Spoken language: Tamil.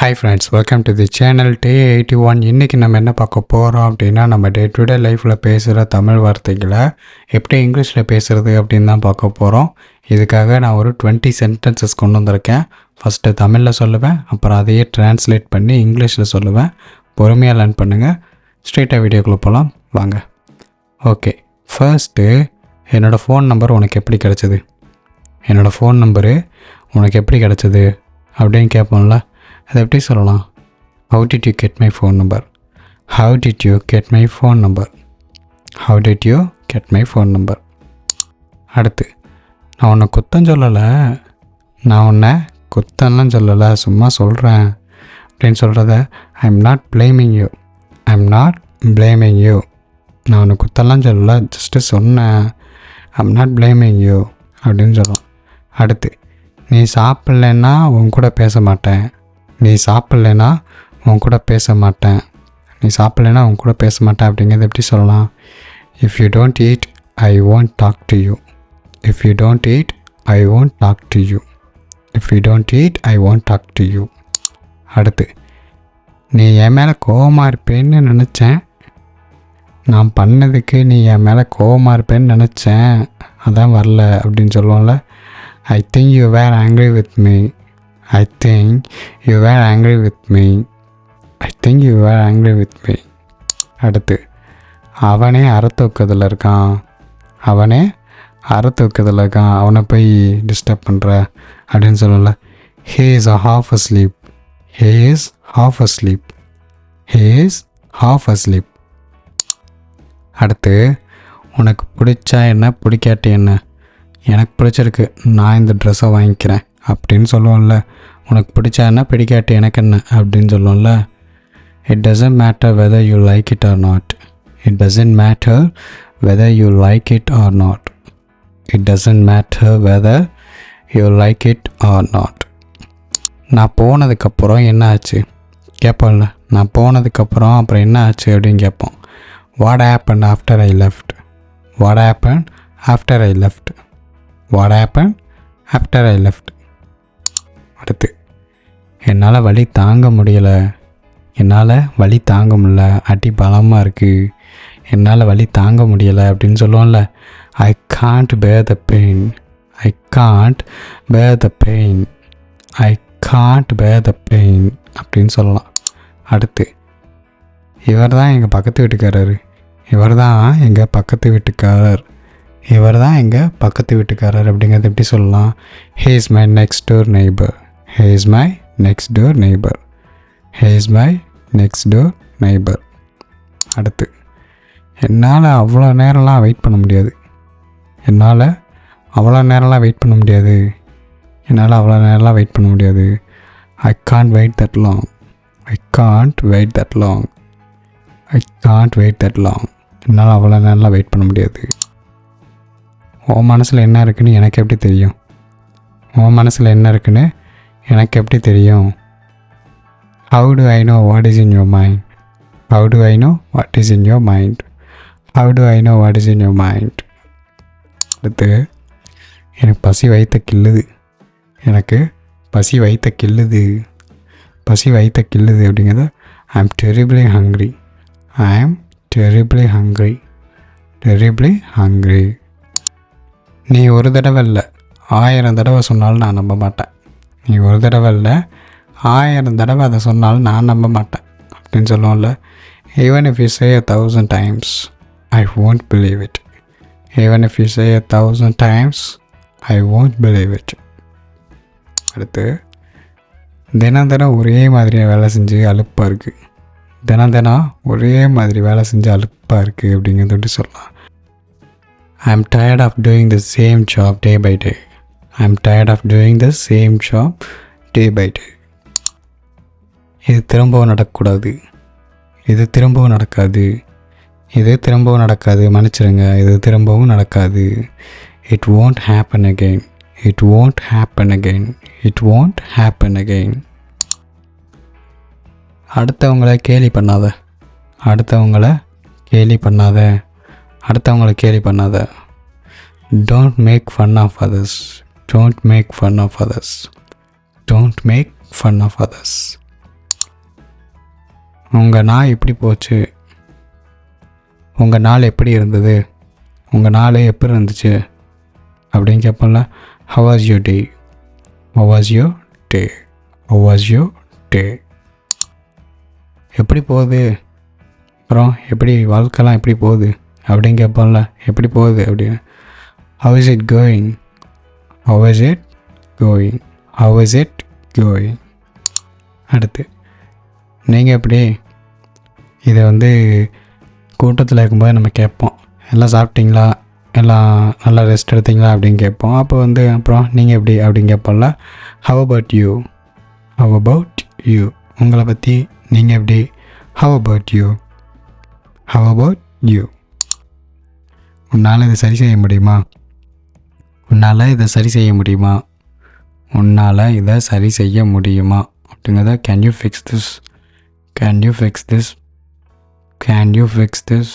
Hi friends, welcome to the channel Day81. இன்றைக்கி நம்ம என்ன பார்க்க போகிறோம் அப்படின்னா, நம்ம டே டு டே லைஃப்பில் பேசுகிற தமிழ் வார்த்தைகளை எப்படி இங்கிலீஷில் பேசுகிறது அப்படின்னு தான் பார்க்க போகிறோம். இதுக்காக நான் ஒரு 20 சென்டென்சஸ் கொண்டு வந்திருக்கேன். ஃபஸ்ட்டு தமிழில் சொல்லுவேன், அப்புறம் அதையே ட்ரான்ஸ்லேட் பண்ணி இங்கிலீஷில் சொல்லுவேன். பொறுமையாக லேர்ன் பண்ணுங்கள். ஸ்ட்ரெயிட்டாக வீடியோக்குள்ளே போகலாம் வாங்க. ஓகே, ஃபர்ஸ்ட்டு என்னோடய ஃபோன் நம்பர் உனக்கு எப்படி கிடச்சிது, என்னோடய ஃபோன் நம்பரு உனக்கு எப்படி கிடச்சிது அப்படின்னு கேட்போம்ல. அதை எப்படி சொல்லலாம்? How did you get my phone number, how did you get my phone number, how did you get my phone number. அடுத்து, நான் உன்னை குத்தம் சொல்லலை, நான் உன்னை குத்தம்லாம் சொல்லலை, சும்மா சொல்கிறேன் அப்படின்னு சொல்கிறத I am not blaming you, I am not blaming you. நான் உன்னை குத்தம்லாம் சொல்லலை, ஜஸ்ட்டு சொன்னேன், I am not blaming you அப்படின்னு சொல்லலாம். அடுத்து, நீ சாப்பிட்லன்னா உன் கூட பேச மாட்டேன், நீ சாப்பிட்லன்னா உன் கூட பேச மாட்டேன், நீ சாப்பிட்லன்னா உன் கூட பேச மாட்டேன் அப்படிங்கிறது எப்படி சொல்லலாம்? If you don't eat I won't talk to you, if you don't eat I won't talk to you, if you don't eat I won't talk to you. அடுத்து, நீ என் மேலே கோவமாக இருப்பேன்னு நினச்சேன், நான் பண்ணதுக்கு நீ என் மேலே கோவமாக இருப்பேன்னு நினச்சேன், அதான் வரல அப்படின்னு சொல்லுவோம்ல. I think you were angry with me, I think you were angry with me, I think you were angry with me. அடுத்து, அவனே அறத்தூக்கத்தில் இருக்கான், அவனே அறத்தூக்கத்தில் இருக்கான், அவனை போய் டிஸ்டர்ப் பண்ணுற அப்படின்னு சொல்லல. He is half asleep, he is half asleep, he is half asleep. அடுத்து, உனக்கு பிடிச்சா என்ன பிடிக்காட்டி என்ன, எனக்கு பிடிச்சிருக்கு நான் இந்த ட்ரெஸ்ஸை வாங்கிக்கிறேன் அப்படின்னு சொல்லுவோம்ல. உனக்கு பிடிச்சா என்ன பிடிக்காட்டி எனக்கு என்ன அப்படின்னு சொல்லுவோம்ல. It doesn't matter whether you like it or not, it doesn't matter whether you like it or not, it doesn't matter whether you like it or not. நான் போனதுக்கப்புறம் என்ன ஆச்சு கேட்போம்ல. நான் போனதுக்கப்புறம் அப்புறம் என்ன ஆச்சு அப்படின்னு கேட்போம். What happen after I left, what happen after I left, what happen after I left. அடுத்து, என்னால் வலி தாங்க முடியலை, என்னால் வலி தாங்க முடியல, அடி பலமாக இருக்குது, என்னால் வலி தாங்க முடியலை அப்படின்னு சொல்லுவோம்ல. ஐ காண்ட் பேர் த பெயின், ஐ காண்ட் பேர் த பெயின், ஐ காண்ட் பேர் த பெயின் அப்படின்னு சொல்லலாம். அடுத்து, இவர் தான் எங்கள் பக்கத்து வீட்டுக்காரர், இவர் தான் எங்கள் பக்கத்து வீட்டுக்காரர், இவர் தான் எங்கள் பக்கத்து வீட்டுக்காரர் அப்படிங்கிறது எப்படி சொல்லலாம்? He is my next door neighbour, he is my next door neighbour, he is my next door neighbour. அடுத்து, என்னால் அவ்வளோ நேரம்லாம் வெயிட் பண்ண முடியாது, என்னால் அவ்வளோ நேரம்லாம் வெயிட் பண்ண முடியாது, என்னால் அவ்வளோ நேரம்லாம் வெயிட் பண்ண முடியாது. I can't wait that long, I can't wait that long, I can't wait that long. என்னால் அவ்வளோ நேரம்லாம் வெயிட் பண்ண முடியாது. உன் மனசில் என்ன இருக்குன்னு எனக்கு எப்படி தெரியும், உன் மனசில் என்ன இருக்குன்னு எனக்கு எப்படி தெரியும்? How to I know what is in your mind, how to I know what is in your mind, how to I know what is in your mind. அடுத்து, எனக்கு பசி வயிற்ற கிள்ளுது, எனக்கு பசி வயிற்ற கிள்ளுது, பசி வயிற்ற கிள்ளுது அப்படிங்கிறது ஐ ஆம் டெரிபிளி ஹங்க்ரி, ஐ ஆம் டெரிபிளி ஹங்க்ரி, டெரிபிளி ஹங்க்ரி. நீ ஒரு தடவை இல்லை 1000 தடவை சொன்னாலும் நான் நம்ப மாட்டேன், நீ ஒரு தடவை இல்லை 1000 தடவை அதை சொன்னாலும் நான் நம்ப மாட்டேன் அப்படின்னு சொல்லுவோம்ல. Even if you say 1000 times I won't believe it, even if you say 1000 times I won't believe it. அடுத்து, தினம் தினம் ஒரே மாதிரியாக வேலை செஞ்சு அலுப்பாக இருக்குது, தினம் தினம் ஒரே மாதிரி வேலை செஞ்சு அலுப்பாக இருக்குது அப்படிங்கிறது எப்படி சொல்லலாம்? I am tired of doing the same job day by day, I am tired of doing the same job day by day. இது திரும்பவும் நடக்கக்கூடாது, இது திரும்பவும் நடக்காது, இது திரும்பவும் நடக்காது, மன்னிச்சிருங்க, இது திரும்பவும் நடக்காது. It won't happen again, it won't happen again, it won't happen again. அடுத்தவங்களை கேலி பண்ணாத, அடுத்தவங்களை கேலி பண்ணாத, அடுத்தவங்களை கேலி பண்ணாத. Don't make fun of others, don't make fun of others, don't make fun of others. உங்கள் நாள் எப்படி போச்சு, உங்கள் நாள் எப்படி இருந்தது, உங்கள் நாள் எப்படி இருந்துச்சு அப்படின்னு கேட்போம்ல. How was your day? How was your day? How was your day? எப்படி போகுது, அப்புறம் எப்படி வாழ்க்கைலாம் எப்படி போகுது அப்படின்னு கேட்போம்ல. எப்படி போகுது அப்படின்னு. How is it going? How is it going? How is it going? அடுத்து நீங்கள் எப்படி, இதை வந்து கூட்டத்தில் இருக்கும்போது நம்ம கேட்போம், எல்லாம் சாப்பிட்டீங்களா, எல்லாம் நல்லா ரெஸ்ட் எடுத்தீங்களா அப்படின்னு கேட்போம். அப்போ வந்து அப்புறம் நீங்கள் எப்படி அப்படின்னு கேட்போம்ல. How about you? How about you? உங்களை பற்றி நீங்கள் எப்படி. How about you? How about you? உன்னால் இதை சரி செய்ய முடியுமா, உன்னால் இதை சரி செய்ய முடியுமா, உன்னால் இதை சரி செய்ய முடியுமா அப்படிங்கிறத can you fix this, can you fix this, can you fix this.